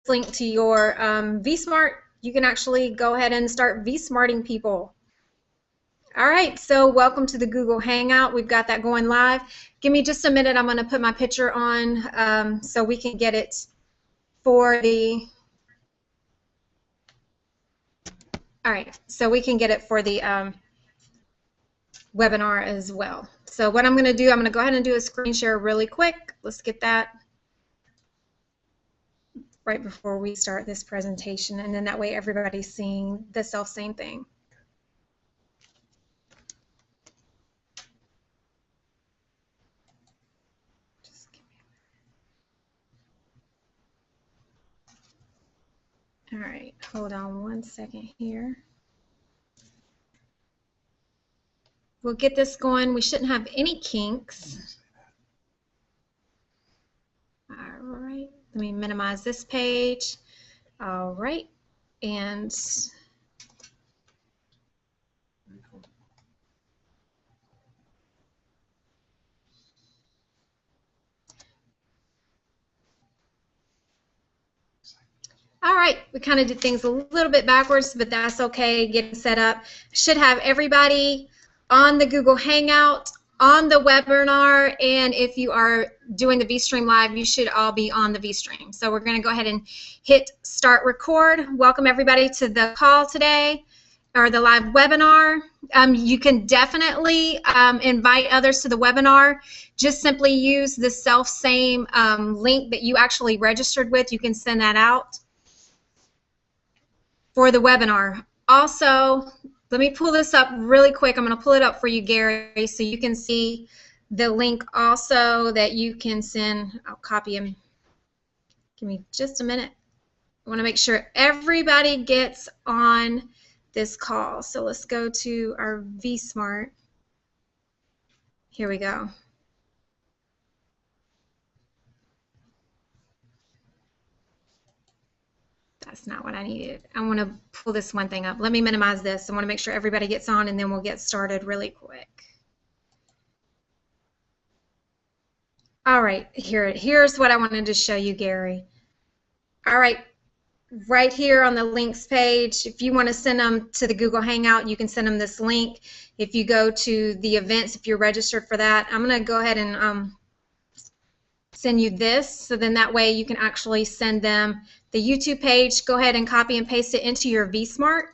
link to your vSmart, you can actually go ahead and start vSmarting people. All right, so welcome to the Google Hangout. We've got that going live. Give me just a minute. I'm going to put my picture on so we can get it for the. All right, so we can get it for the webinar as well. So what I'm going to do, I'm going to go ahead and do a screen share really quick. Let's get that right before we start this presentation, and then that way everybody's seeing the self-same thing. All right, hold on one second here. We'll get this going. We shouldn't have any kinks. All right, let me minimize this page. All right, and all right, we kind of did things a little bit backwards, but that's okay. Getting set up. Should have everybody on the Google Hangout, on the webinar, and if you are doing the vStream live, you should all be on the vStream. So we're going to go ahead and hit start record. Welcome everybody to the call today, or the live webinar. You can definitely invite others to the webinar. Just simply use the self-same link that you actually registered with. You can send that out for the webinar. Also, let me pull this up really quick. I'm going to pull it up for you, Gary, so you can see the link also that you can send. I'll copy him. Give me just a minute. I want to make sure everybody gets on this call. So let's go to our vSmart. Here we go. That's not what I needed. I want to pull this one thing up. Let me minimize this. I want to make sure everybody gets on, and then we'll get started really quick. All right, here's what I wanted to show you, Gary. All right, right here on the links page, if you want to send them to the Google Hangout, you can send them this link. If you go to the events, if you're registered for that, I'm going to go ahead and send you this, so then that way you can actually send them the YouTube page. Go ahead and copy and paste it into your vSmart.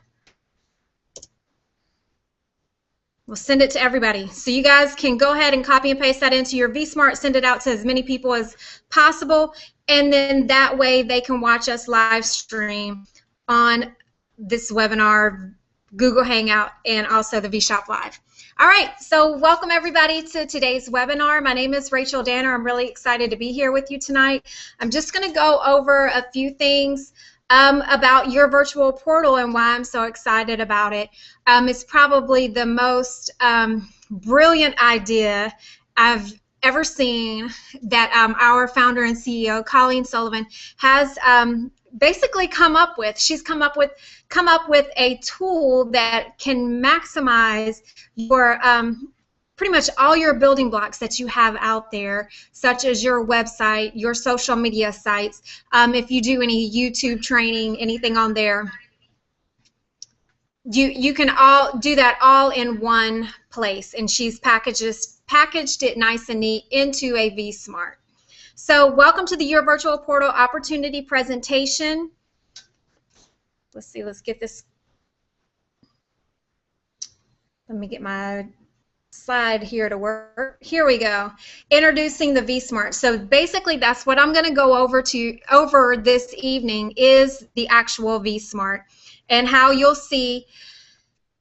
We'll send it to everybody. So you guys can go ahead and copy and paste that into your vSmart, send it out to as many people as possible, and then that way they can watch us live stream on this webinar, Google Hangout, and also the vShop Live. All right, so welcome everybody to today's webinar. My name is Rachel Danner. I'm really excited to be here with you tonight. I'm just going to go over a few things about your virtual portal and why I'm so excited about it. It's probably the most brilliant idea I've ever seen that our founder and CEO, Colleen Sullivan, has basically come up with. She's come up with a tool that can maximize your pretty much all your building blocks that you have out there, such as your website, your social media sites. If you do any YouTube training, anything on there, you can all do that all in one place, and she's packaged it nice and neat into a vSmart. So welcome to the Your Virtual Portal Opportunity presentation. Let's see, let's get this. Let me get my slide here to work. Here we go. Introducing the vSmart. So basically that's what I'm going to go over this evening is the actual vSmart, and how you'll see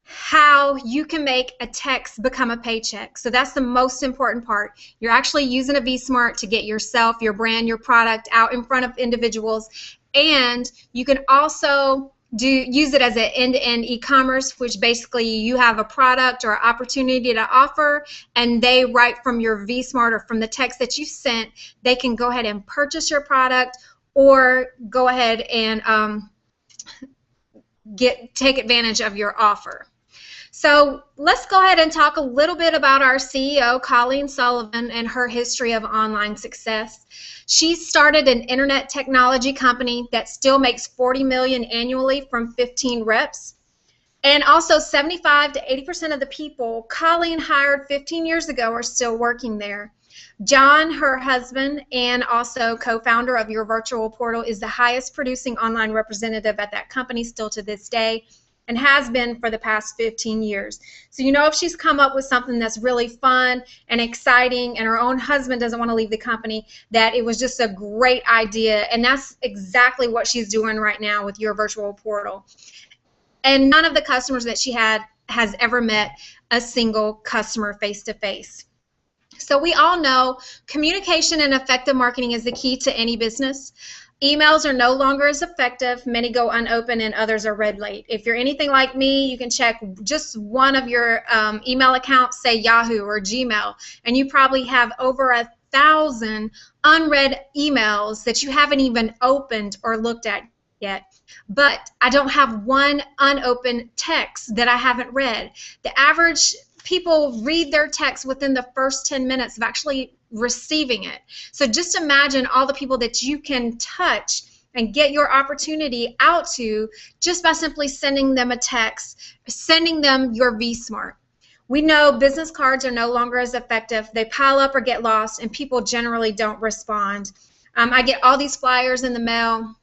how you can make a text become a paycheck. So that's the most important part. You're actually using a vSmart to get yourself, your brand, your product out in front of individuals, and you can also use it as an end-to-end e-commerce, which basically you have a product or opportunity to offer, and they, right from your vSmart or from the text that you sent, they can go ahead and purchase your product or go ahead and take advantage of your offer. So let's go ahead and talk a little bit about our CEO, Colleen Sullivan, and her history of online success. She started an internet technology company that still makes $40 million annually from 15 reps. And also 75 to 80% of the people Colleen hired 15 years ago are still working there. John, her husband, and also co-founder of Your Virtual Portal, is the highest producing online representative at that company still to this day, and has been for the past 15 years. So you know, if she's come up with something that's really fun and exciting and her own husband doesn't want to leave the company, that it was just a great idea. And that's exactly what she's doing right now with Your Virtual Portal. And none of the customers that she has ever met a single customer face-to-face. So we all know communication and effective marketing is the key to any business. Emails are no longer as effective. Many go unopened and others are read late. If you're anything like me, you can check just one of your email accounts, say Yahoo or Gmail, and you probably have over 1,000 unread emails that you haven't even opened or looked at yet. But I don't have one unopened text that I haven't read. The average people read their text within the first 10 minutes of actually receiving it. So just imagine all the people that you can touch and get your opportunity out to just by simply sending them a text, sending them your vSmart. We know business cards are no longer as effective. They pile up or get lost, and people generally don't respond. I get all these flyers in the mail,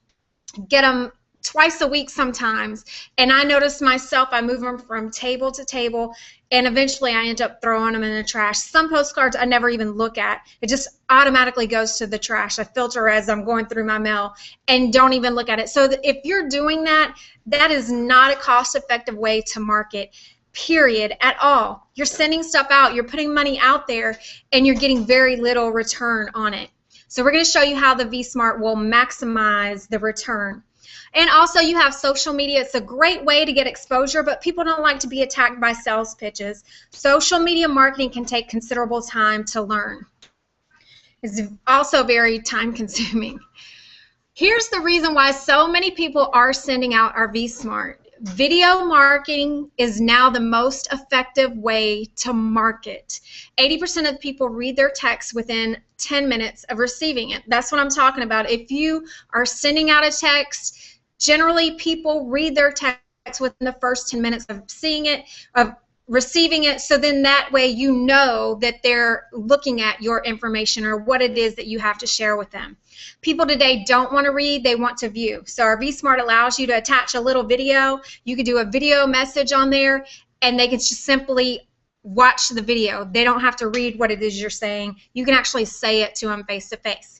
get them twice a week sometimes, and I notice myself, I move them from table to table, and eventually I end up throwing them in the trash. Some postcards I never even look at. It just automatically goes to the trash. I filter as I'm going through my mail and don't even look at it. So if you're doing that, that is not a cost-effective way to market, period, at all. You're sending stuff out, you're putting money out there, and you're getting very little return on it. So we're going to show you how the vSmart will maximize the return. And also you have social media. It's a great way to get exposure, but people don't like to be attacked by sales pitches. Social media marketing can take considerable time to learn. It's also very time consuming. Here's the reason why so many people are sending out our vSmart. Video marketing is now the most effective way to market. 80% of people read their text within 10 minutes of receiving it. That's what I'm talking about. If you are sending out a text, generally people read their text within the first 10 minutes of seeing it, of receiving it, so then that way you know that they're looking at your information or what it is that you have to share with them. People today don't want to read, they want to view. So our vSmart allows you to attach a little video. You could do a video message on there, and they can just simply watch the video. They don't have to read what it is you're saying. You can actually say it to them face to face.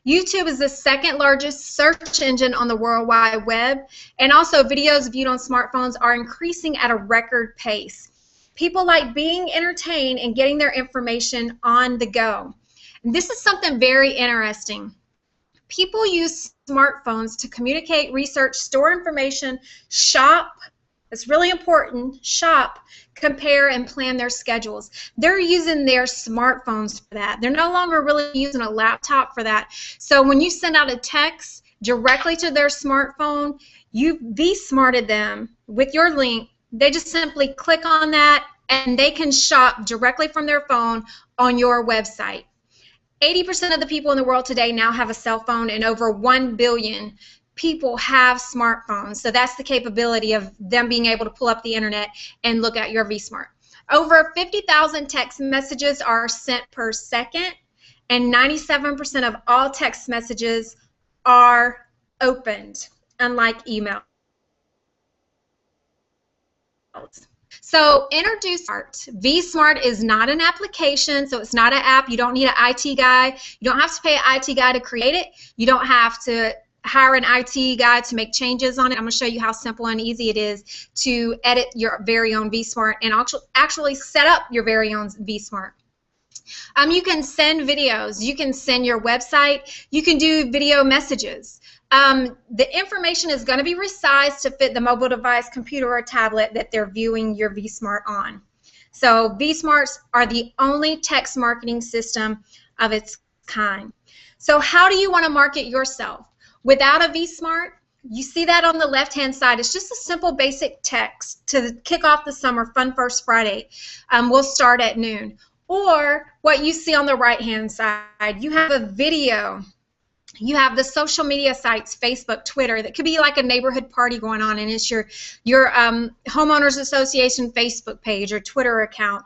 YouTube is the second largest search engine on the World Wide Web, and also videos viewed on smartphones are increasing at a record pace. People like being entertained and getting their information on the go. And this is something very interesting. People use smartphones to communicate, research, store information, shop. It's really important. Shop, compare, and plan their schedules. They're using their smartphones for that. They're no longer really using a laptop for that. So when you send out a text directly to their smartphone, you vSmarted them with your link. They just simply click on that, and they can shop directly from their phone on your website. 80% of the people in the world today now have a cell phone, and over 1 billion people have smartphones. So that's the capability of them being able to pull up the internet and look at your vSmart. Over 50,000 text messages are sent per second, and 97% of all text messages are opened, unlike email. So introduce vSmart is not an application, so it's not an app. You don't need an IT guy. You don't have to pay an IT guy to create it. You don't have to hire an IT guy to make changes on it. I'm going to show you how simple and easy it is to edit your very own vSmart and actually set up your very own vSmart. You can send videos. You can send your website. You can do video messages. The information is going to be resized to fit the mobile device, computer, or tablet that they're viewing your vSmart on. So vSmarts are the only text marketing system of its kind. So how do you want to market yourself? Without a vSmart, You see that on the left-hand side. It's just a simple basic text to kick off the summer Fun First Friday. We'll start at noon. Or what you see on the right-hand side, you have a video. You have the social media sites, Facebook, Twitter, that could be like a neighborhood party going on, and it's your homeowners association Facebook page or Twitter account.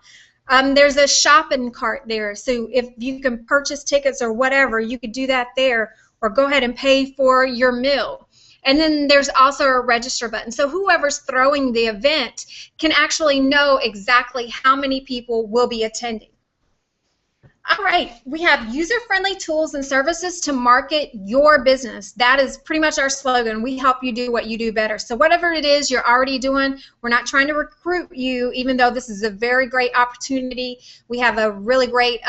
There's a shopping cart there, so if you can purchase tickets or whatever, you could do that there, or go ahead and pay for your meal. And then there's also a register button, so whoever's throwing the event can actually know exactly how many people will be attending. All right, we have user-friendly tools and services to market your business. That is pretty much our slogan. We help you do what you do better. So whatever it is you're already doing, we're not trying to recruit you, even though this is a very great opportunity. We have a really great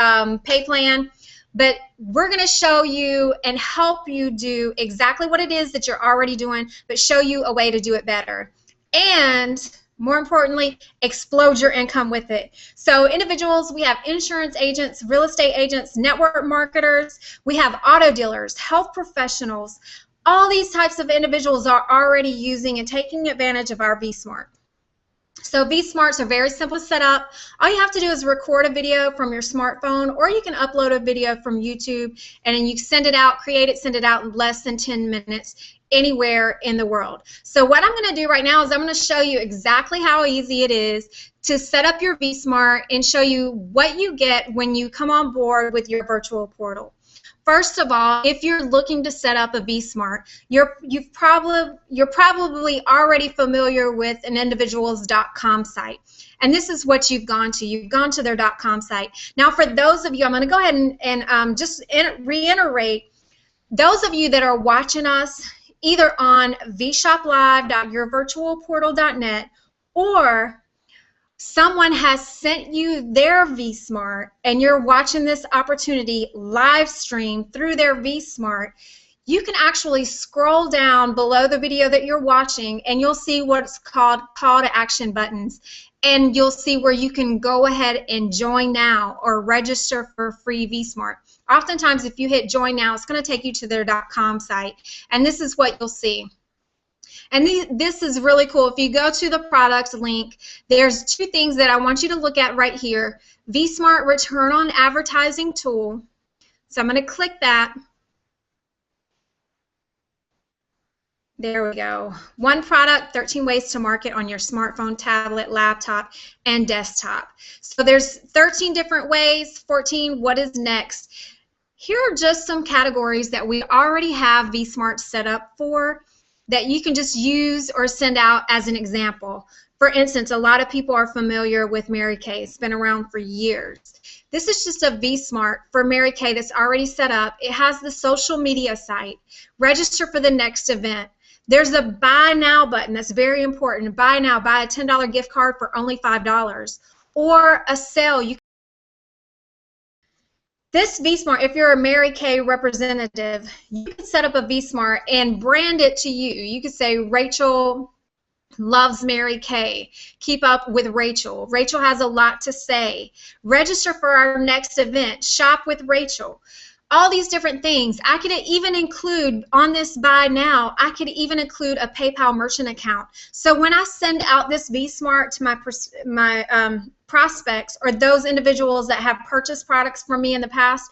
pay plan, but we're going to show you and help you do exactly what it is that you're already doing, but show you a way to do it better. And more importantly, explode your income with it. So individuals, we have insurance agents, real estate agents, network marketers, we have auto dealers, health professionals. All these types of individuals are already using and taking advantage of our vSmart. So vSmarts are very simple to set up. All you have to do is record a video from your smartphone, or you can upload a video from YouTube, and then you send it out, create it, send it out in less than 10 minutes anywhere in the world. So what I'm going to do right now is I'm going to show you exactly how easy it is to set up your vSmart and show you what you get when you come on board with your virtual portal. First of all, if you're looking to set up a vSmart, you're probably already familiar with an individual's.com site. And this is what you've gone to. You've gone to their .com site. Now for those of you, I'm going to go ahead and just reiterate, those of you that are watching us either on vshoplive.yourvirtualportal.net, or someone has sent you their vSmart and you're watching this opportunity live stream through their vSmart, you can actually scroll down below the video that you're watching and you'll see what's called call to action buttons, and you'll see where you can go ahead and join now or register for free vSmart. Oftentimes if you hit join now, it's going to take you to their .com site, and this is what you'll see. And this is really cool. If you go to the product link, there's two things that I want you to look at right here. vSmart Return on Advertising Tool. So I'm going to click that. There we go. One product, 13 ways to market on your smartphone, tablet, laptop, and desktop. So there's 13 different ways. 14, what is next? Here are just some categories that we already have vSmart set up for that you can just use or send out as an example. For instance, a lot of people are familiar with Mary Kay. It's been around for years. This is just a vSmart for Mary Kay that's already set up. It has the social media site. Register for the next event. There's a buy now button. That's very important. Buy now. Buy a $10 gift card for only $5. Or a sale. This vSmart, if you're a Mary Kay representative, you can set up a vSmart and brand it to you. You could say Rachel loves Mary Kay. Keep up with Rachel. Rachel has a lot to say. Register for our next event. Shop with Rachel. All these different things. I could even include on this buy now, I could even include a PayPal merchant account. So when I send out this vSmart to my prospects or those individuals that have purchased products from me in the past,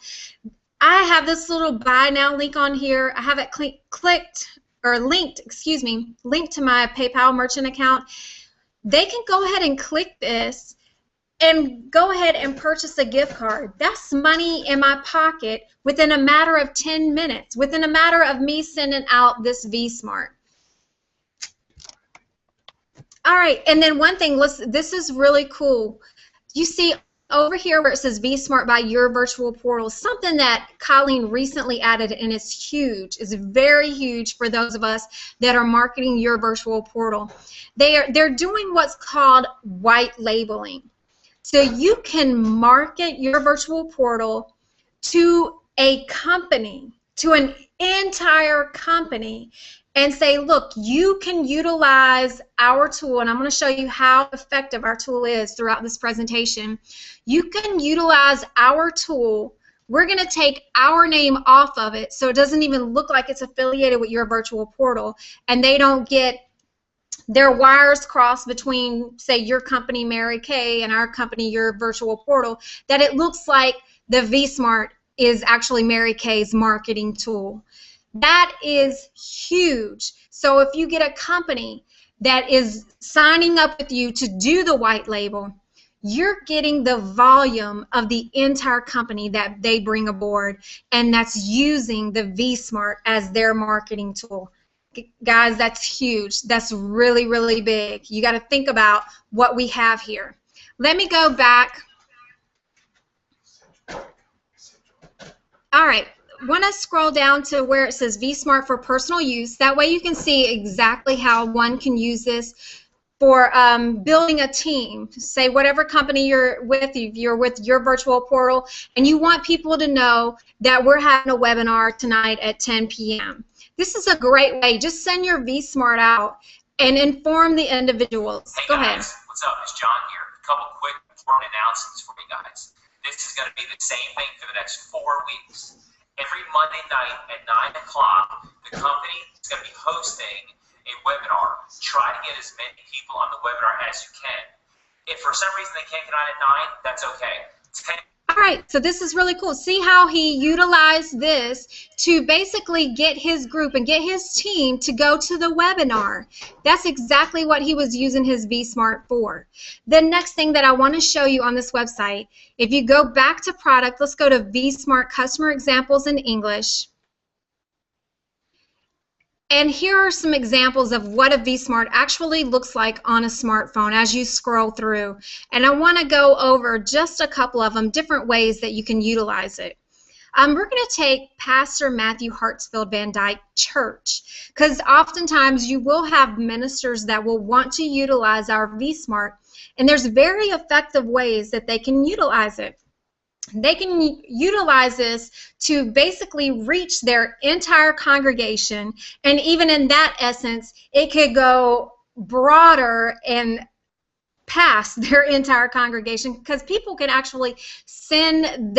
I have this little buy now link on here. I have it linked to my PayPal merchant account. They can go ahead and click this and go ahead and purchase a gift card. That's money in my pocket within a matter of 10 minutes, within a matter of me sending out this vSmart. All right, and then one thing, this is really cool. You see over here where it says vSmart by Your Virtual Portal, something that Colleen recently added, and it's huge. It's very huge for those of us that are marketing your virtual portal. They're doing what's called white labeling. So you can market your virtual portal to a company, to an entire company, and say, look, you can utilize our tool, and I'm going to show you how effective our tool is throughout this presentation. You can utilize our tool we're going to take our name off of it so it doesn't even look like it's affiliated with your virtual portal, and they don't get their wires crossed between, say, your company, Mary Kay, and our company, your virtual portal, that it looks like the vSmart is actually Mary Kay's marketing tool. That is huge. So if you get a company that is signing up with you to do the white label, you're getting the volume of the entire company that they bring aboard, and that's using the vSmart as their marketing tool. Guys, that's huge. That's really, really big. You got to think about what we have here. Let me go back. All right. Want to scroll down to where it says vSmart for personal use. That way you can see exactly how one can use this for building a team. Say whatever company you're with, if you're with your virtual portal and you want people to know that we're having a webinar tonight at 10 p.m. This is a great way. Just send your vSmart out and inform the individuals. Hey Go guys, ahead. What's up? It's John here. A couple quick important announcements for you guys. This is going to be the same thing for the next 4 weeks. Every Monday night at 9 o'clock, the company is going to be hosting a webinar. Try to get as many people on the webinar as you can. If for some reason they can't get on at 9, that's okay. All right, so this is really cool. See how he utilized this to basically get his group and get his team to go to the webinar. That's exactly what he was using his vSmart for. The next thing that I want to show you on this website, if you go back to product, let's go to vSmart Customer Examples in English. And here are some examples of what a vSmart actually looks like on a smartphone as you scroll through. And I want to go over just a couple of them, different ways that you can utilize it. We're going to take Pastor Matthew Hartsfield Van Dyke Church, because oftentimes you will have ministers that will want to utilize our vSmart, and there's very effective ways that they can utilize it. They can utilize this to basically reach their entire congregation, and even in that essence, it could go broader and past their entire congregation, because people can actually send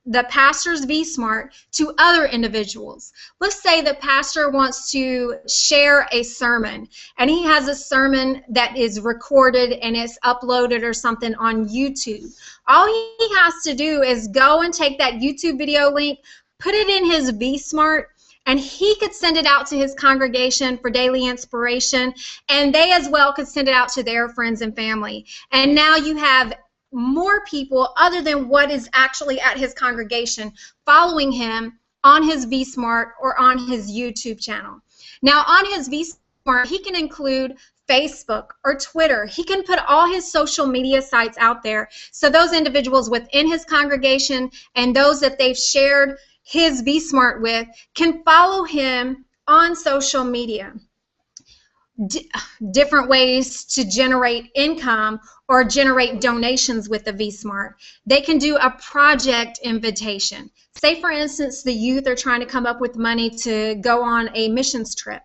the pastor's vSmart to other individuals. Let's say the pastor wants to share a sermon, and he has a sermon that is recorded and it's uploaded or something on YouTube. All he has to do is go and take that YouTube video link, put it in his vSmart, and he could send it out to his congregation for daily inspiration, and they as well could send it out to their friends and family. And now you have more people other than what is actually at his congregation following him on his vSmart or on his YouTube channel. Now on his vSmart, he can include Facebook or Twitter. He can put all his social media sites out there so those individuals within his congregation and those that they've shared his vSmart with can follow him on social media. Different ways to generate income or generate donations with the vSmart. They can do a project invitation. Say, for instance, the youth are trying to come up with money to go on a missions trip.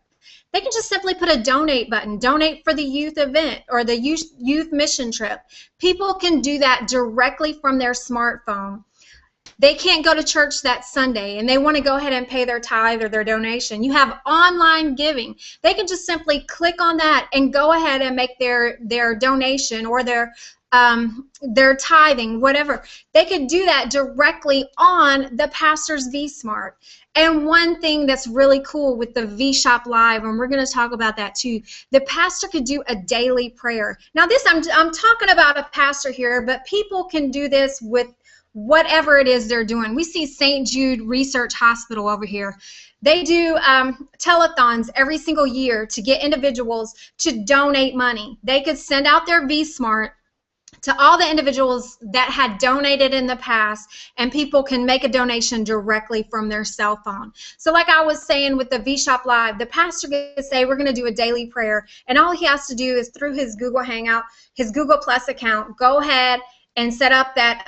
They can just simply put a donate button, donate for the youth event or the youth mission trip. People can do that directly from their smartphone. They can't go to church that Sunday and they want to go ahead and pay their tithe or their donation. You have online giving. They can just simply click on that and go ahead and make their donation or their tithing, whatever. They could do that directly on the pastor's vSmart. And one thing that's really cool with the vShop Live, and we're going to talk about that too, the pastor could do a daily prayer. Now this, I'm talking about a pastor here, but people can do this with whatever it is they're doing. We see St. Jude Research Hospital over here. They do telethons every single year to get individuals to donate money. They could send out their vSmart to all the individuals that had donated in the past, and people can make a donation directly from their cell phone. So like I was saying with the vShop Live, the pastor could say we're going to do a daily prayer, and all he has to do is through his Google Hangout, his Google Plus account, go ahead and set up that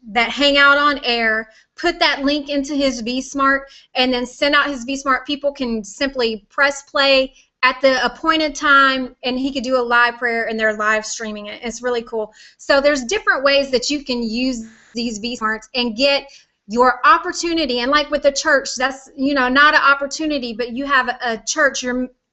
that Hangout on air, put that link into his vSmart, and then send out his vSmart. People can simply press play at the appointed time, and he could do a live prayer, and they're live streaming it. It's really cool. So there's different ways that you can use these vSmarts and get your opportunity. And like with the church, that's, you know, not an opportunity, but you have a church,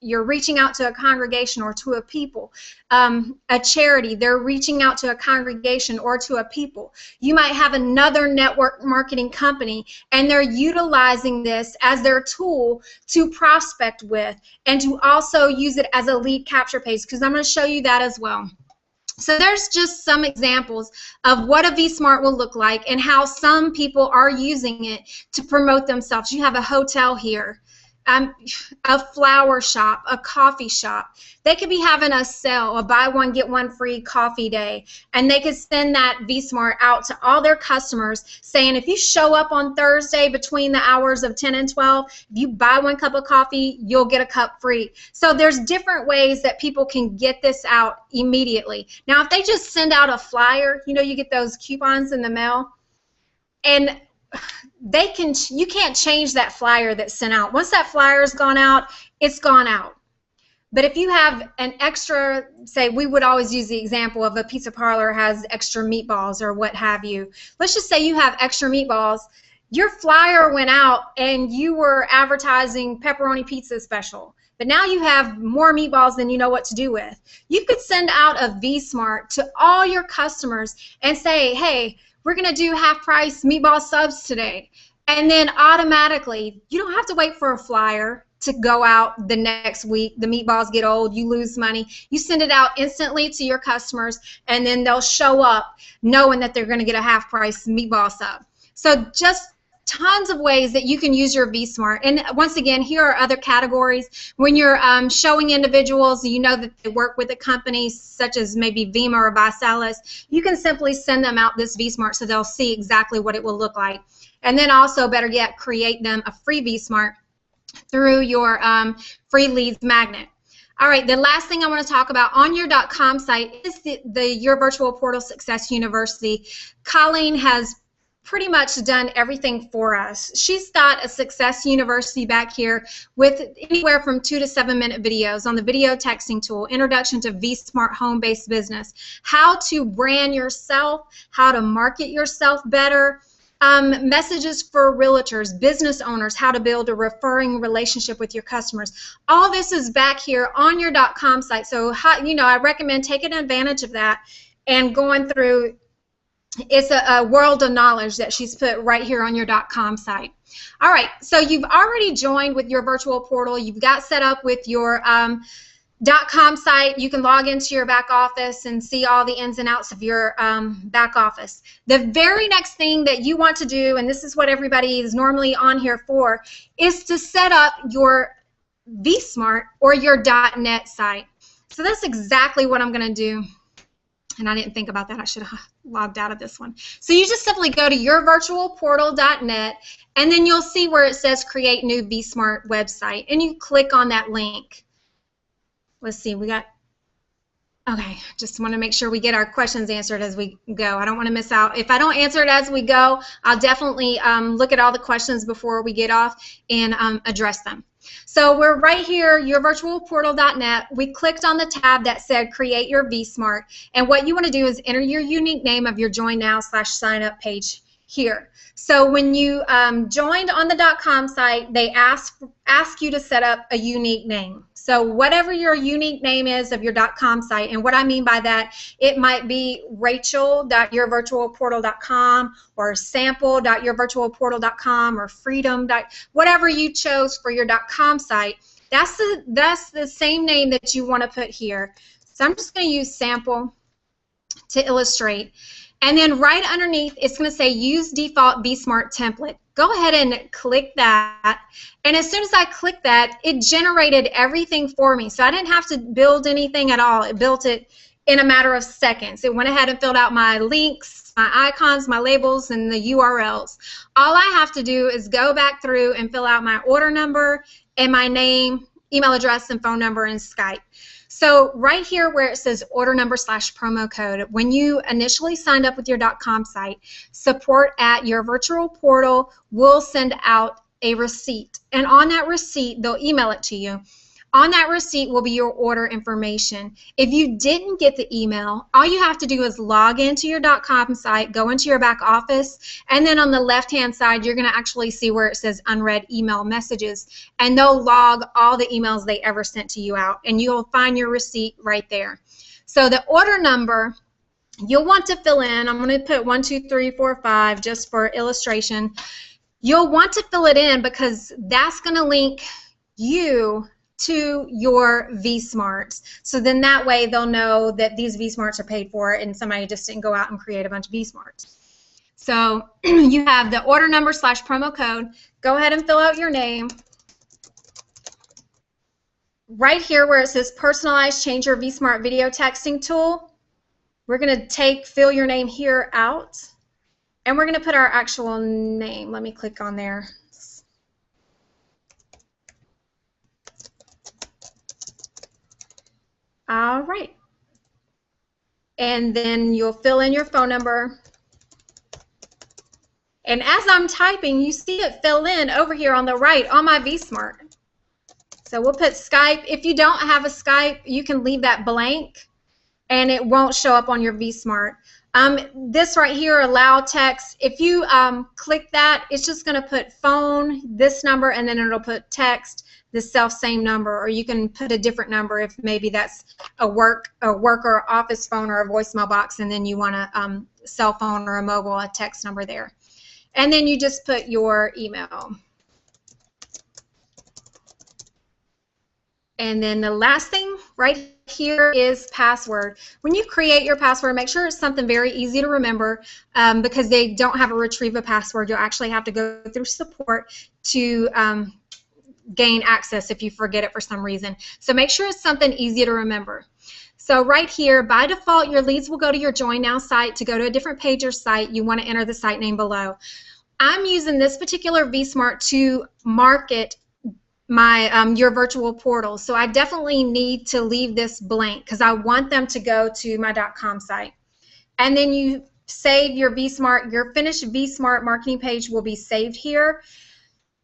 you're reaching out to a congregation or to a people. A charity, they're reaching out to a congregation or to a people. You might have another network marketing company, and they're utilizing this as their tool to prospect with and to also use it as a lead capture page, because I'm going to show you that as well. So there's just some examples of what a vSmart will look like and how some people are using it to promote themselves. You have a hotel here, a flower shop, a coffee shop. They could be having a sale, a buy one, get one free coffee day, and they could send that vSmart out to all their customers saying, if you show up on Thursday between the hours of 10 and 12, if you buy one cup of coffee, you'll get a cup free. So there's different ways that people can get this out immediately. Now, if they just send out a flyer, you know, you get those coupons in the mail, and you can't change that flyer that's sent out. Once that flyer's gone out, it's gone out. But if you have an extra, say, we would always use the example of a pizza parlor has extra meatballs or what have you. Let's just say you have extra meatballs. Your flyer went out and you were advertising pepperoni pizza special, but now you have more meatballs than you know what to do with. You could send out a vSmart to all your customers and say, hey, we're going to do half-price meatball subs today. And then automatically, you don't have to wait for a flyer to go out the next week. The meatballs get old, you lose money. You send it out instantly to your customers, and then they'll show up knowing that they're going to get a half-price meatball sub. So just tons of ways that you can use your vSmart. And once again, here are other categories. When you're showing individuals, you know that they work with a company such as maybe Vima or Visalis, you can simply send them out this vSmart so they'll see exactly what it will look like. And then also, better yet, create them a free vSmart through your free leads magnet. All right, the last thing I want to talk about on your .com site is your Virtual Portal Success University. Colleen has pretty much done everything for us. She's got a Success University back here with anywhere from 2 to 7 minute videos on the video texting tool, introduction to vSmart home-based business, how to brand yourself, how to market yourself better, messages for realtors, business owners, how to build a referring relationship with your customers. All this is back here on your .com site. So, you know, I recommend taking advantage of that and going through. It's a world of knowledge that she's put right here on your .com site. All right, so you've already joined with your virtual portal. You've got set up with your .com site. You can log into your back office and see all the ins and outs of your back office. The very next thing that you want to do, and this is what everybody is normally on here for, is to set up your vSmart or your .net site. So that's exactly what I'm going to do. And I didn't think about that. I should have logged out of this one. So you just simply go to yourvirtualportal.net, and then you'll see where it says Create New vSmart Website, and you click on that link. Let's see, we got, okay, just want to make sure we get our questions answered as we go. I don't want to miss out. If I don't answer it as we go, I'll definitely look at all the questions before we get off and address them. So we're right here, yourvirtualportal.net. We clicked on the tab that said Create Your vSmart, and what you want to do is enter your unique name of your Join Now/sign up page here. So when you joined on the .com site, they ask you to set up a unique name. So whatever your unique name is of your .com site, and what I mean by that, it might be rachel.yourvirtualportal.com or sample.yourvirtualportal.com or freedom. Whatever you chose for your .com site, that's the same name that you want to put here. So I'm just going to use sample to illustrate. And then right underneath, it's going to say Use Default vSmart Template. Go ahead and click that. And as soon as I clicked that, it generated everything for me. So I didn't have to build anything at all. It built it in a matter of seconds. It went ahead and filled out my links, my icons, my labels, and the URLs. All I have to do is go back through and fill out my order number and my name, email address, and phone number, and Skype. So right here where it says order number / promo code, when you initially signed up with your .com site, support at your virtual portal will send out a receipt. And on that receipt, they'll email it to you. On that receipt will be your order information. If you didn't get the email, all you have to do is log into your .com site, go into your back office, and then on the left-hand side, you're going to actually see where it says unread email messages, and they'll log all the emails they ever sent to you out, and you'll find your receipt right there. So the order number, you'll want to fill in. I'm going to put 1, 2, 3, 4, 5 just for illustration. You'll want to fill it in because that's going to link you to your V-Smarts. So then that way they'll know that these V-Smarts are paid for and somebody just didn't go out and create a bunch of V-Smarts. So you have the order number / promo code. Go ahead and fill out your name. Right here where it says personalized, change your V-Smart video texting tool, we're going to fill your name here out, and we're going to put our actual name. Let me click on there. All right. And then you'll fill in your phone number. And as I'm typing, you see it fill in over here on the right on my V-Smart. So we'll put Skype. If you don't have a Skype, you can leave that blank and it won't show up on your V-Smart. This right here, allow text, if you click that, it's just going to put phone, this number, and then it'll put text, the same number, or you can put a different number if maybe that's a work or office phone or a voicemail box, and then you want a cell phone or a mobile, a text number there. And then you just put your email. And then the last thing right here is password. When you create your password, make sure it's something very easy to remember because they don't have a retrieve a password. You'll actually have to go through support to gain access if you forget it for some reason. So make sure it's something easy to remember. So right here, by default, your leads will go to your Join Now site. To go to a different page or site, you want to enter the site name below. I'm using this particular V-Smart to market my your virtual portal, so I definitely need to leave this blank because I want them to go to my .com site. And then you save your V-Smart. Your finished V-Smart marketing page will be saved here.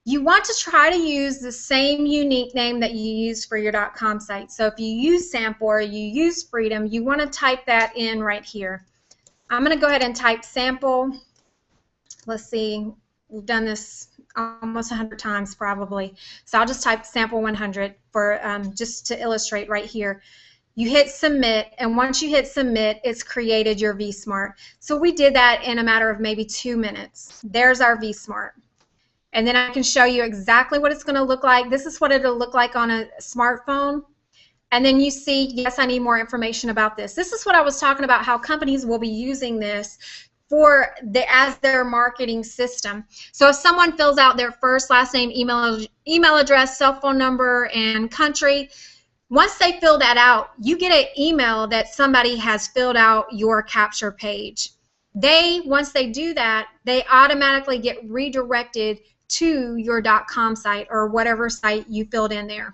You want to try to use the same unique name that you use for your .com site. So if you use Sample or you use Freedom, you want to type that in right here. I'm going to go ahead and type Sample. Let's see, we've done this almost 100 times probably. So I'll just type Sample 100 for just to illustrate right here. You hit submit, and once you hit submit, it's created your V-Smart. So we did that in a matter of maybe 2 minutes. There's our V-Smart. And then I can show you exactly what it's going to look like. This is what it'll look like on a smartphone. And then you see, yes, I need more information about this. This is what I was talking about, how companies will be using this as their marketing system. So if someone fills out their first, last name, email address, cell phone number, and country, once they fill that out, you get an email that somebody has filled out your capture page. Once they do that, they automatically get redirected to your .com site or whatever site you filled in there.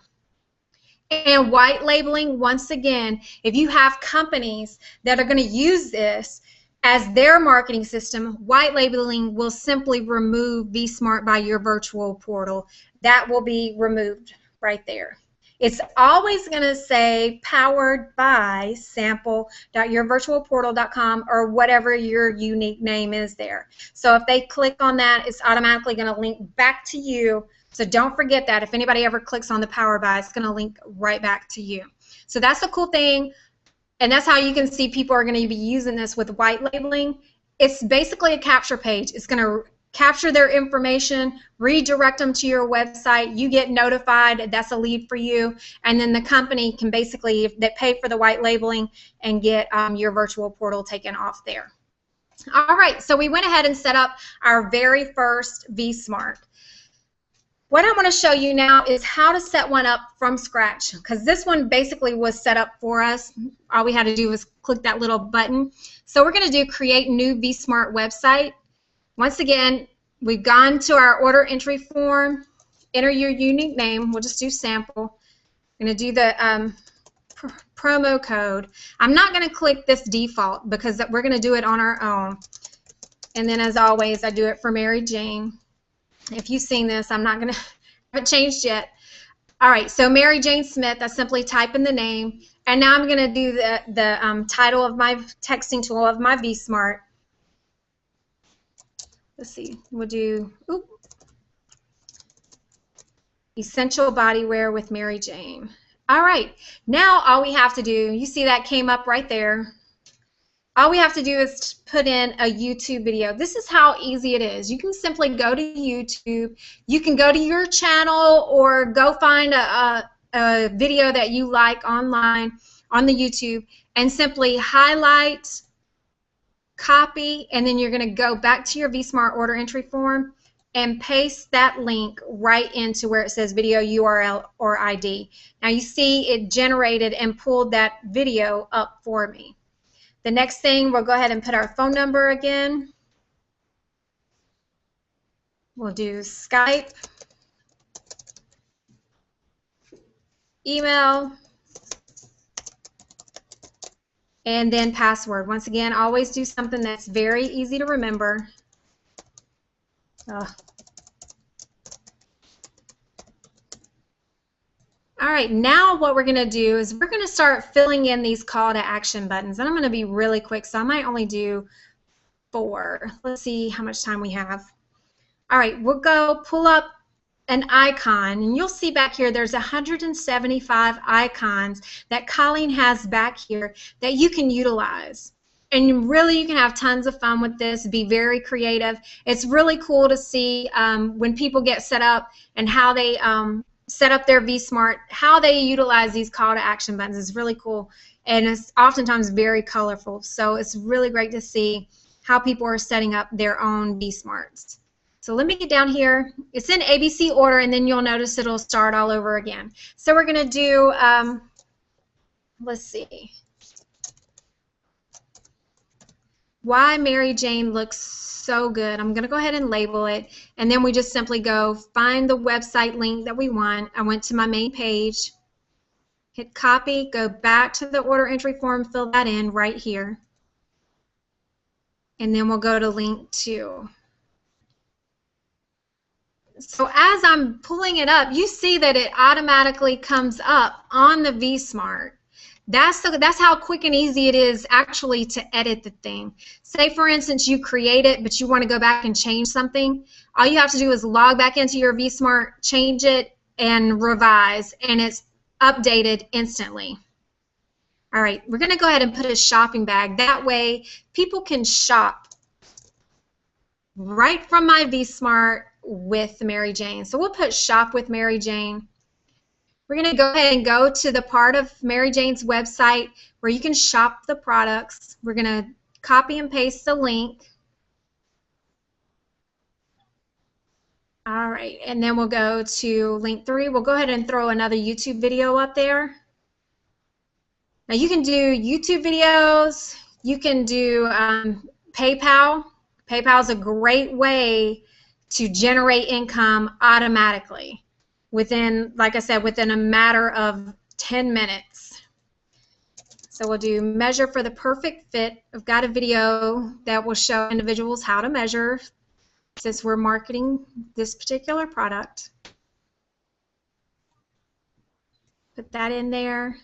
And white labeling, once again, if you have companies that are going to use this as their marketing system, white labeling will simply remove V-Smart by your virtual portal. That will be removed right there. It's always going to say powered by sample.yourvirtualportal.com or whatever your unique name is there. So if they click on that, it's automatically going to link back to you. So don't forget that. If anybody ever clicks on the powered by, it's going to link right back to you. So that's the cool thing. And that's how you can see people are going to be using this with white labeling. It's basically a capture page. It's going to capture their information, redirect them to your website. You get notified. That's a lead for you. And then the company can basically, if they pay for the white labeling, and get your virtual portal taken off there. All right, so we went ahead and set up our very first V-Smart. What I want to show you now is how to set one up from scratch, because this one basically was set up for us. All we had to do was click that little button. So we're going to do create new V-Smart website. Once again, we've gone to our order entry form, enter your unique name. We'll just do sample. I'm going to do the promo code. I'm not going to click this default because we're going to do it on our own. And then as always, I do it for Mary Jane. If you've seen this, I'm not going to, haven't changed yet. All right, so Mary Jane Smith, I simply type in the name, and now I'm going to do the title of my texting tool of my vSmart. Let's see, we'll do Essential Body Wear with Mary Jane. All right, now all we have to do, you see that came up right there. All we have to do is put in a YouTube video. This is how easy it is. You can simply go to YouTube. You can go to your channel or go find a video that you like online on the YouTube and simply highlight, copy, and then you're going to go back to your vSmart order entry form and paste that link right into where it says video URL or ID. Now you see it generated and pulled that video up for me. The next thing, we'll go ahead and put our phone number again. We'll do Skype, email, and then password. Once again, always do something that's very easy to remember. All right, now what we're going to do is we're going to start filling in these call to action buttons. And I'm going to be really quick, so I might only do 4. Let's see how much time we have. All right, we'll go pull up an icon, and you'll see back here there's 175 icons that Colleen has back here that you can utilize. And really, you can have tons of fun with this, be very creative. It's really cool to see when people get set up and how they set up their vSmart, how they utilize these call to action buttons is really cool, and it's oftentimes very colorful. So it's really great to see how people are setting up their own vSmarts. So let me get down here. It's in ABC order, and then you'll notice it'll start all over again. So we're going to do, let's see, why Mary Jane looks so good. I'm going to go ahead and label it, and then we just simply go find the website link that we want. I went to my main page, hit copy, go back to the order entry form, fill that in right here, and then we'll go to link 2. So as I'm pulling it up, you see that it automatically comes up on the vSmart. That's how quick and easy it is actually to edit the thing. Say, for instance, you create it, but you want to go back and change something. All you have to do is log back into your vSmart, change it, and revise, and it's updated instantly. All right, we're going to go ahead and put a shopping bag. That way, people can shop right from my vSmart with Mary Jane. So we'll put shop with Mary Jane. We're going to go ahead and go to the part of Mary Jane's website where you can shop the products. We're going to copy and paste the link. All right, and then we'll go to link 3. We'll go ahead and throw another YouTube video up there. Now you can do YouTube videos. You can do PayPal. PayPal is a great way to generate income automatically within, like I said, within a matter of 10 minutes. So we'll do measure for the perfect fit. I've got a video that will show individuals how to measure since we're marketing this particular product. Put that in there.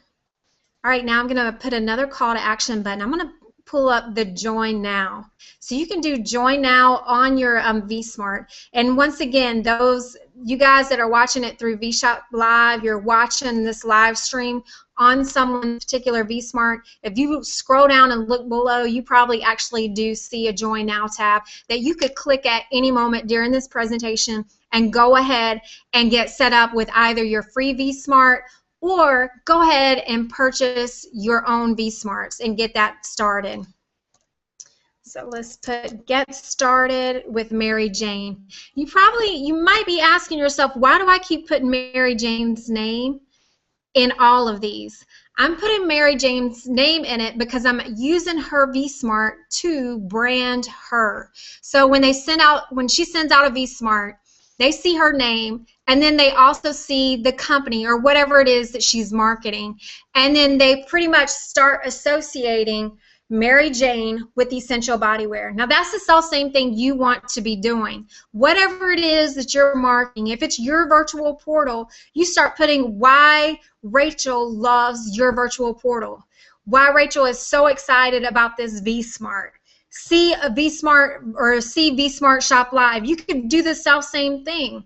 All right, now I'm going to put another call to action button. I'm going to pull up the join now. So you can do join now on your vSmart. And once again, those you guys that are watching it through vShop Live, you're watching this live stream on someone's particular vSmart. If you scroll down and look below, you probably actually do see a join now tab that you could click at any moment during this presentation and go ahead and get set up with either your free vSmart or go ahead and purchase your own vSmarts and get that started. So let's put get started with Mary Jane. You might be asking yourself, why do I keep putting Mary Jane's name in all of these? I'm putting Mary Jane's name in it because I'm using her vSmart to brand her. So when she sends out a vSmart, they see her name, and then they also see the company or whatever it is that she's marketing. And then they pretty much start associating Mary Jane with Essential Bodywear. Now that's the self-same thing you want to be doing. Whatever it is that you're marketing, if it's your virtual portal, you start putting why Rachel loves your virtual portal. Why Rachel is so excited about this V-Smart. See a V-Smart or see V-Smart Shop Live. You can do the self-same thing.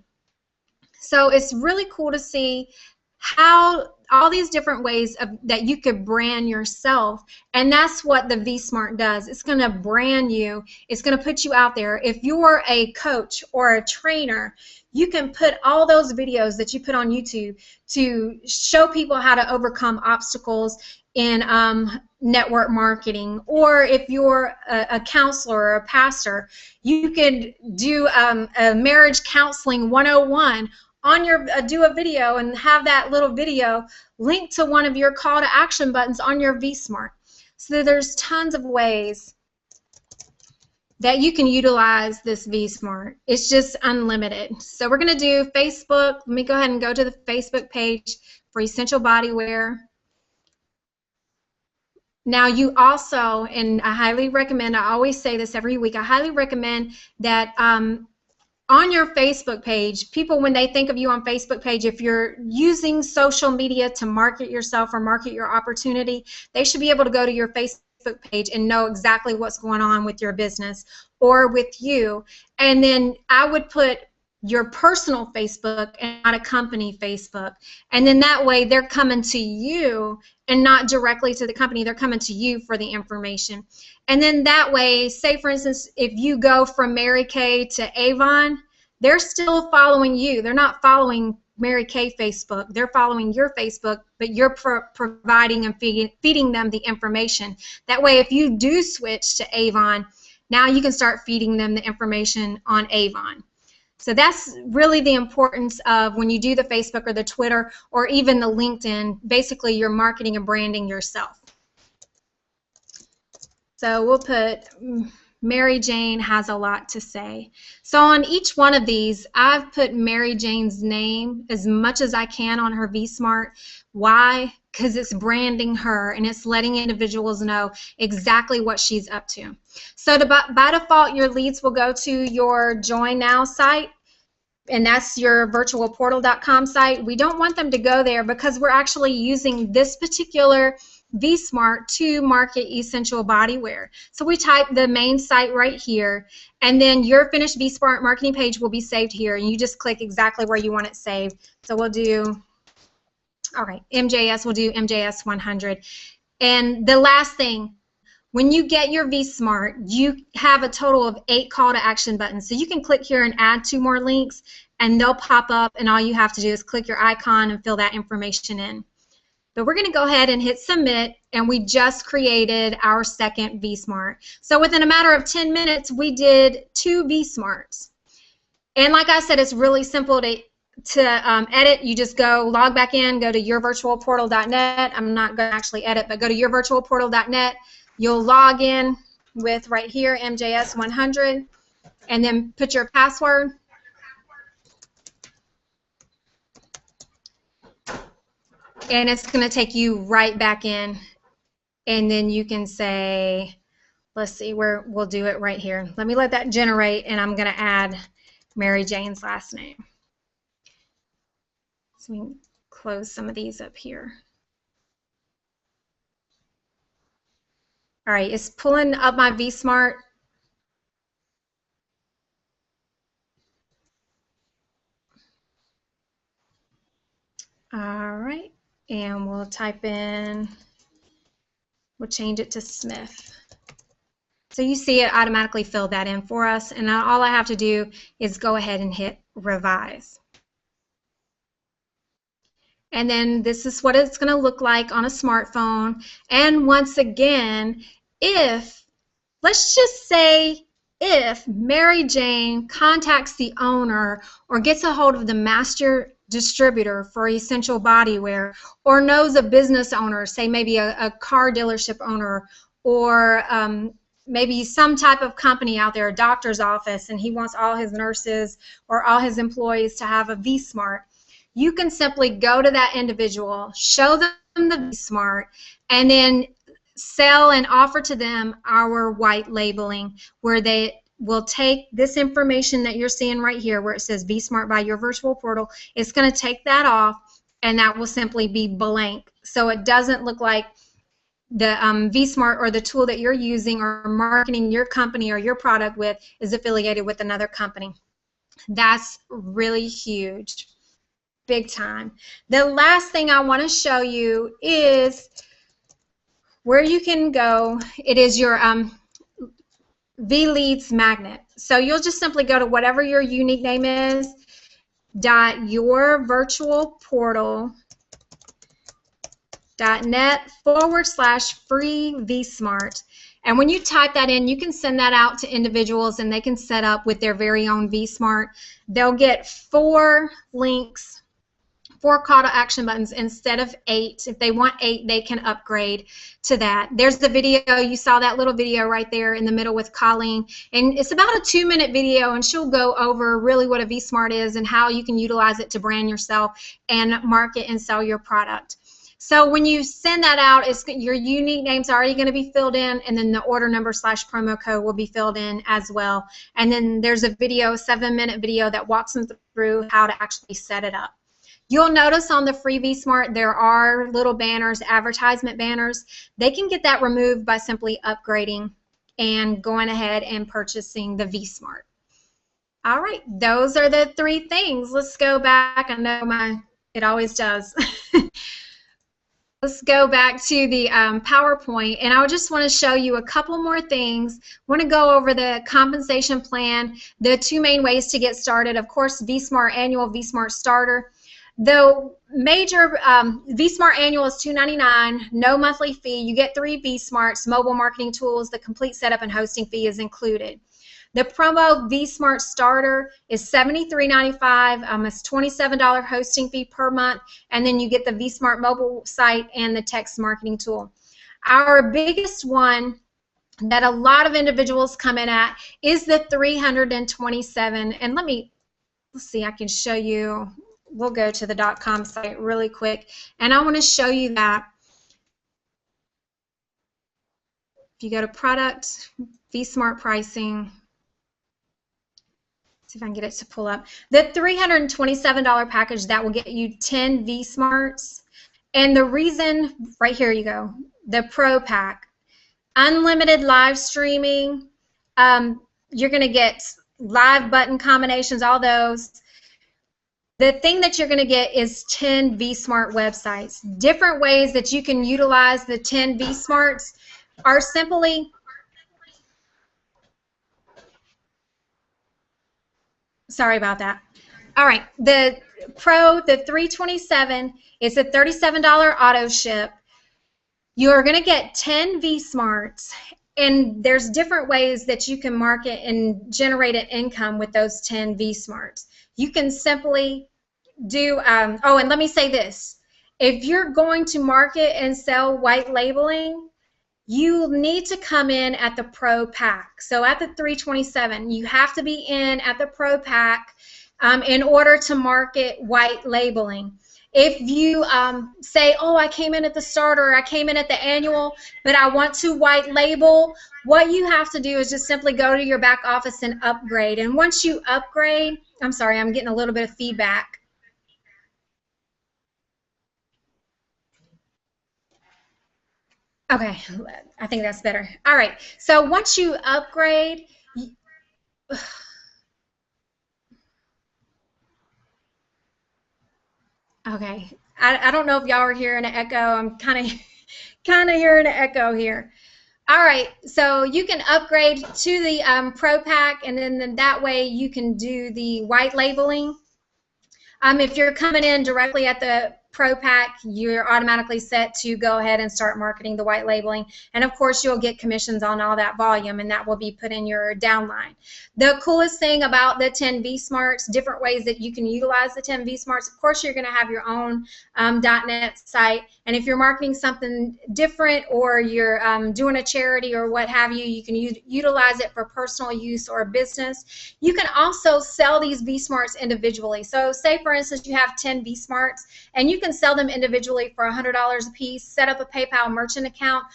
So it's really cool to see how all these different ways that you could brand yourself, and that's what the V-Smart does. It's going to brand you. It's going to put you out there. If you're a coach or a trainer, you can put all those videos that you put on YouTube to show people how to overcome obstacles in network marketing. Or if you're a counselor or a pastor, you could do a marriage counseling 101 on your do a video and have that little video linked to one of your call to action buttons on your V-Smart. So there's tons of ways that you can utilize this V-Smart. It's just unlimited. So we're going to do Facebook. Let me go ahead and go to the Facebook page for Essential Bodywear. Now you also, and I highly recommend, I always say this every week, I highly recommend that on your Facebook page, people, when they think of you on Facebook page, if you're using social media to market yourself or market your opportunity, they should be able to go to your Facebook page and know exactly what's going on with your business or with you. And then I would put your personal Facebook and not a company Facebook. And then that way they're coming to you and not directly to the company. They're coming to you for the information. And then that way, say for instance, if you go from Mary Kay to Avon, they're still following you. They're not following Mary Kay Facebook. They're following your Facebook, but you're providing and feeding them the information. That way, if you do switch to Avon, now you can start feeding them the information on Avon. So that's really the importance of when you do the Facebook or the Twitter or even the LinkedIn. Basically, you're marketing and branding yourself. So we'll put Mary Jane has a lot to say. So on each one of these, I've put Mary Jane's name as much as I can on her V-Smart. Why? Because it's branding her and it's letting individuals know exactly what she's up to. So by default, your leads will go to your Join Now site, and that's your virtualportal.com site. We don't want them to go there because we're actually using this particular V-Smart to market Essential Bodywear. So we type the main site right here, and then your finished V-Smart marketing page will be saved here, and you just click exactly where you want it saved. So we'll do, all right, MJS, we'll do MJS 100. And the last thing, when you get your V-Smart, you have a total of 8 call to action buttons. So you can click here and add 2 more links, and they'll pop up, and all you have to do is click your icon and fill that information in. But we're going to go ahead and hit submit, and we just created our second V-Smart. So within a matter of 10 minutes, we did 2 V-Smarts. And like I said, it's really simple to edit. You just go log back in, go to yourvirtualportal.net. I'm not going to actually edit, but go to yourvirtualportal.net. You'll log in with right here MJS 100, and then put your password. And it's going to take you right back in, and then you can say, let's see, where we'll do it right here. Let me let that generate, and I'm going to add Mary Jane's last name. So we can close some of these up here. All right, it's pulling up my V-Smart. All right, and we'll type in, we'll change it to Smith. So you see it automatically filled that in for us, and now all I have to do is go ahead and hit revise. And then this is what it's going to look like on a smartphone. And once again, if, let's just say, if Mary Jane contacts the owner or gets a hold of the master distributor for Essential Bodywear, or knows a business owner, say maybe a car dealership owner, or maybe some type of company out there, a doctor's office, and he wants all his nurses or all his employees to have a V-Smart, you can simply go to that individual, show them the V-Smart, and then sell and offer to them our white labeling, where they will take this information that you're seeing right here where it says vSmart by your virtual portal. It's going to take that off, and that will simply be blank, so it doesn't look like the vSmart or the tool that you're using or marketing your company or your product with is affiliated with another company. That's really huge, big time. The last thing I want to show you is where you can go. It is your VLeads magnet. So you'll just simply go to whatever your unique name is, .yourvirtualportal.net/free vSmart. And when you type that in, you can send that out to individuals and they can set up with their very own vSmart. They'll get 4 links, 4 call to action buttons instead of 8. If they want 8, they can upgrade to that. There's the video. You saw that little video right there in the middle with Colleen. And it's about a 2-minute video, and she'll go over really what a vSmart is and how you can utilize it to brand yourself and market and sell your product. So when you send that out, your unique name's already going to be filled in, and then the order number / promo code will be filled in as well. And then there's a video, 7-minute video that walks them through how to actually set it up. You'll notice on the free vSmart there are little banners, advertisement banners. They can get that removed by simply upgrading and going ahead and purchasing the vSmart. All right, those are the 3 things. Let's go back. I know it always does. Let's go back to the PowerPoint, and I just want to show you a couple more things. I want to go over the compensation plan, the 2 main ways to get started. Of course, vSmart Annual, vSmart Starter. The major vSmart Annual is $299, no monthly fee. You get 3 vSmarts, mobile marketing tools, the complete setup and hosting fee is included. The promo vSmart Starter is $73.95. It's $27 hosting fee per month, and then you get the vSmart mobile site and the text marketing tool. Our biggest one that a lot of individuals come in at is the $327. And let's see, I can show you. We'll go to the .com site really quick, and I want to show you that. If you go to product, vSmart pricing, see if I can get it to pull up. The $327 package, that will get you 10 vSmarts. And the reason, right here you go, the Pro Pack. Unlimited live streaming. You're going to get live button combinations, all those. The thing that you're going to get is 10 vSmart websites. Different ways that you can utilize the 10 vSmarts are simply, sorry about that. All right, the Pro, the 327, is a $37 auto ship. You're going to get 10 vSmarts, and there's different ways that you can market and generate an income with those 10 vSmarts. You can simply do, oh, and let me say this. If you're going to market and sell white labeling, you need to come in at the Pro Pack. So at the 327, you have to be in at the Pro Pack in order to market white labeling. If you say, oh, I came in at the starter, or I came in at the annual, but I want to white label, what you have to do is just simply go to your back office and upgrade. And once you upgrade, I'm sorry, I'm getting a little bit of feedback. Okay, I think that's better. All right, so once you upgrade, okay, I don't know if y'all are hearing an echo. I'm kind of hearing an echo here. All right, so you can upgrade to the Pro Pack, and then that way you can do the white labeling. If you're coming in directly at the Pro Pack, you're automatically set to go ahead and start marketing the white labeling. And of course, you'll get commissions on all that volume, and that will be put in your downline. The coolest thing about the 10 vSmarts, different ways that you can utilize the 10 vSmarts, of course, you're going to have your own .net site. And if you're marketing something different, or you're doing a charity or what have you, you can utilize it for personal use or business. You can also sell these vSmarts individually. So say, for instance, you have 10 vSmarts, and you can sell them individually for $100 a piece, set up a PayPal merchant account.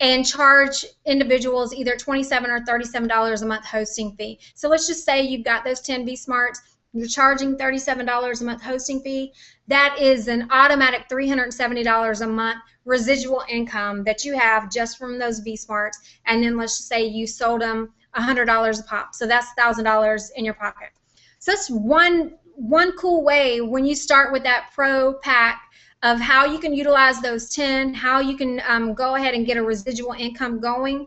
and charge individuals either $27 or $37 a month hosting fee. So let's just say you've got those 10 V-Smarts, you're charging $37 a month hosting fee. That is an automatic $370 a month residual income that you have just from those V-Smarts. And then let's just say you sold them $100 a pop. So that's $1,000 in your pocket. So that's one cool way when you start with that pro pack of how you can utilize those 10, how you can go ahead and get a residual income going.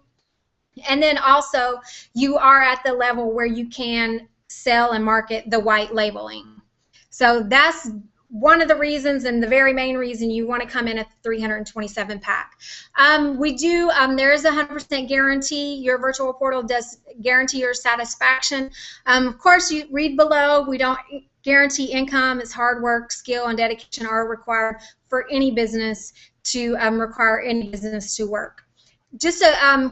And then also you are at the level where you can sell and market the white labeling. So that's one of the reasons, and the very main reason you want to come in at the 327 pack. We do, there is a 100% guarantee. Your virtual portal does guarantee your satisfaction. Of course, you read below, we don't guarantee income. It's hard work, skill, and dedication are required for any business to require any business to work. Just a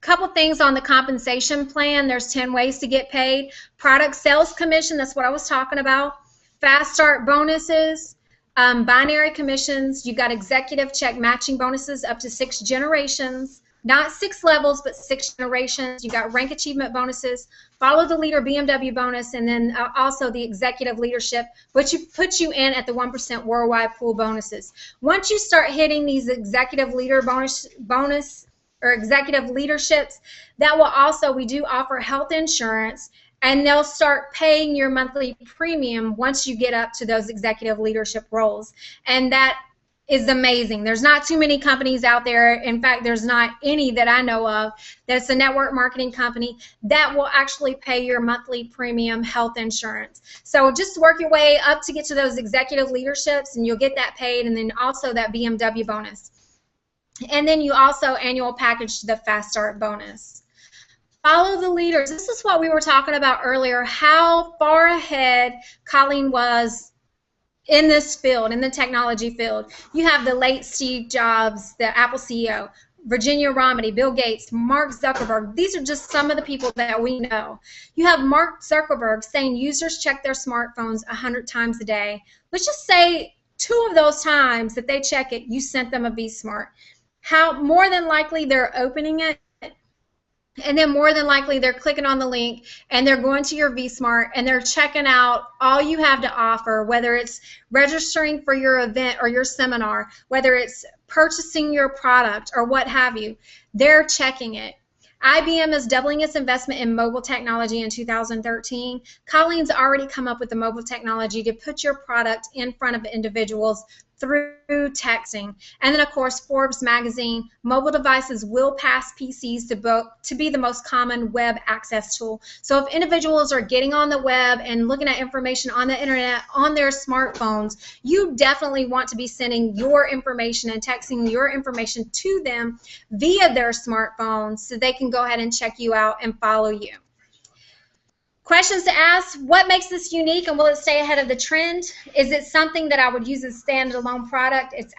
couple things on the compensation plan. There's 10 ways to get paid. Product sales commission, that's what I was talking about. Fast start bonuses, binary commissions. You've got executive check matching bonuses up to 6 generations. Not 6 levels, but 6 generations. You've got rank achievement bonuses, follow the leader BMW bonus, and then also the executive leadership, which puts you in at the 1% worldwide pool bonuses. Once you start hitting these executive leader bonus or executive leaderships, that will also, we do offer health insurance, and they'll start paying your monthly premium once you get up to those executive leadership roles. And that is amazing. There's not too many companies out there. In fact, there's not any that I know of that's a network marketing company that will actually pay your monthly premium health insurance. So just work your way up to get to those executive leaderships, and you'll get that paid, and then also that BMW bonus. And then you also annual package the fast start bonus. Follow the leaders. This is what we were talking about earlier, how far ahead Colleen was in this field, in the technology field. You have the late Steve Jobs, the Apple CEO, Virginia Romney, Bill Gates, Mark Zuckerberg. These are just some of the people that we know. You have Mark Zuckerberg saying users check their smartphones 100 times a day. Let's just say 2 of those times that they check it, you sent them a V-Smart. How more than likely they're opening it, and then more than likely they're clicking on the link and they're going to your V-Smart and they're checking out all you have to offer, whether it's registering for your event or your seminar, whether it's purchasing your product or what have you. They're checking it. IBM is doubling its investment in mobile technology in 2013. Colleen's already come up with the mobile technology to put your product in front of individuals through texting. And then, of course, Forbes magazine, mobile devices will pass PCs to be the most common web access tool. So if individuals are getting on the web and looking at information on the internet on their smartphones, you definitely want to be sending your information and texting your information to them via their smartphones so they can go ahead and check you out and follow you. Questions to ask: what makes this unique and will it stay ahead of the trend? Is it something that I would use as a standalone product? It's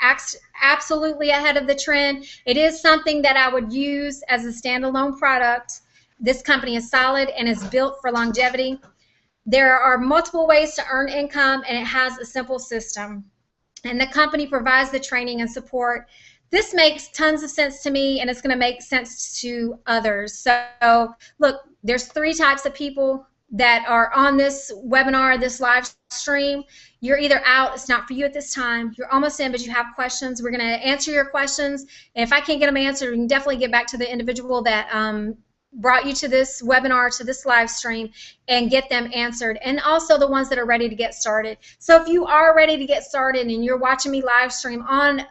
absolutely ahead of the trend. It is something that I would use as a standalone product. This company is solid and is built for longevity. There are multiple ways to earn income, and it has a simple system. And the company provides the training and support. This makes tons of sense to me, and it's going to make sense to others. So look, there's 3 types of people that are on this webinar, this live stream. You're either out, it's not for you at this time, you're almost in, but you have questions. We're going to answer your questions, and if I can't get them answered, we can definitely get back to the individual that brought you to this webinar, to this live stream, and get them answered, and also the ones that are ready to get started. So if you are ready to get started and you're watching me live stream on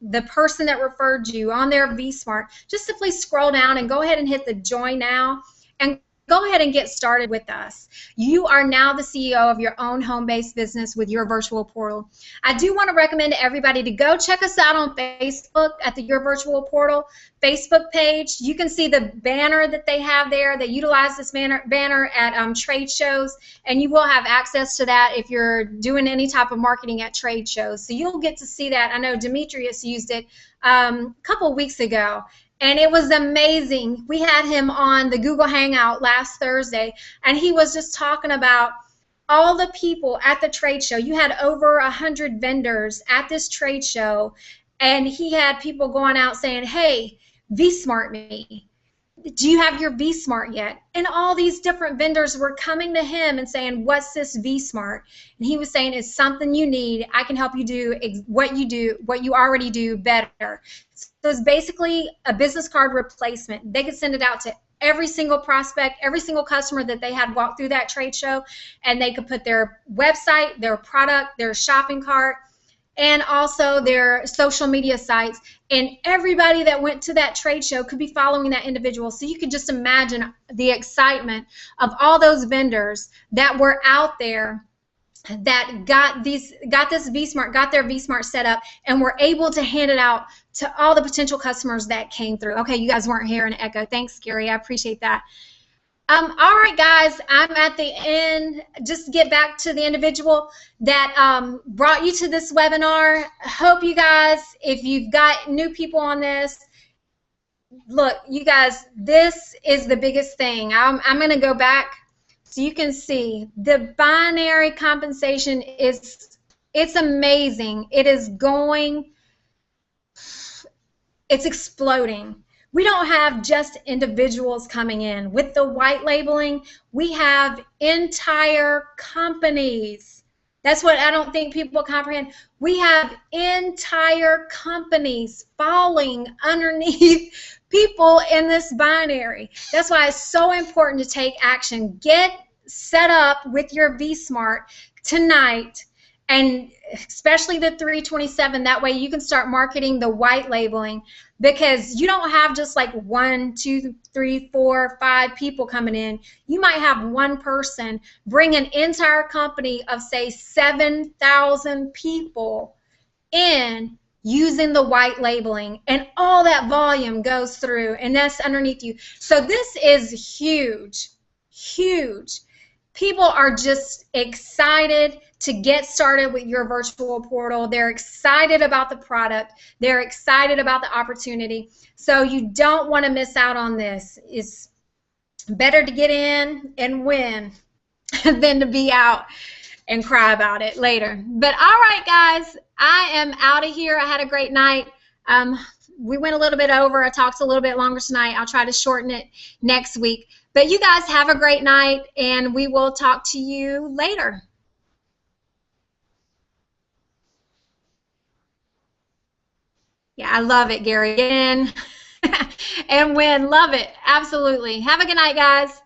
the person that referred you, on their V-Smart, just simply scroll down and go ahead and hit the join now, and go ahead and get started with us. You are now the CEO of your own home-based business with your virtual portal. I do want to recommend to everybody to go check us out on Facebook at the Your Virtual Portal Facebook page. You can see the banner that they have there. They utilize this banner at trade shows, and you will have access to that if you're doing any type of marketing at trade shows. So you'll get to see that. I know Demetrius used it a couple weeks ago, and it was amazing. We had him on the Google Hangout last Thursday, and he was just talking about all the people at the trade show. You had over 100 vendors at this trade show, and he had people going out saying, hey, V-Smart me. Do you have your V-Smart yet? And all these different vendors were coming to him and saying, what's this V-Smart? And he was saying, it's something you need. I can help you do what you already do better. So it's basically a business card replacement. They could send it out to every single prospect, every single customer that they had walked through that trade show, and they could put their website, their product, their shopping cart, and also their social media sites, and everybody that went to that trade show could be following that individual. So you could just imagine the excitement of all those vendors that were out there that got this V-Smart, got their V-Smart set up, and were able to hand it out to all the potential customers that came through. Okay, you guys weren't hearing an echo. Thanks, Gary. I appreciate that. All right, guys, I'm at the end. Just get back to the individual that brought you to this webinar. Hope you guys, if you've got new people on this, look, you guys, this is the biggest thing. I'm going to go back so you can see the binary compensation it's amazing. It's exploding. We don't have just individuals coming in. With the white labeling, we have entire companies. That's what I don't think people comprehend. We have entire companies falling underneath people in this binary. That's why it's so important to take action. Get set up with your V-Smart tonight, and especially the 327. That way you can start marketing the white labeling, because you don't have just like 1, 2, 3, 4, 5 people coming in. You might have one person bring an entire company of, say, 7,000 people in using the white labeling, and all that volume goes through, and that's underneath you. So this is huge, huge. People are just excited to get started with your virtual portal. They're excited about the product. They're excited about the opportunity. So you don't want to miss out on this. It's better to get in and win than to be out and cry about it later. But all right, guys, I am out of here. I had a great night. We went a little bit over. I talked a little bit longer tonight. I'll try to shorten it next week. But you guys have a great night, and we will talk to you later. Yeah, I love it, Gary. And win. Love it. Absolutely. Have a good night, guys.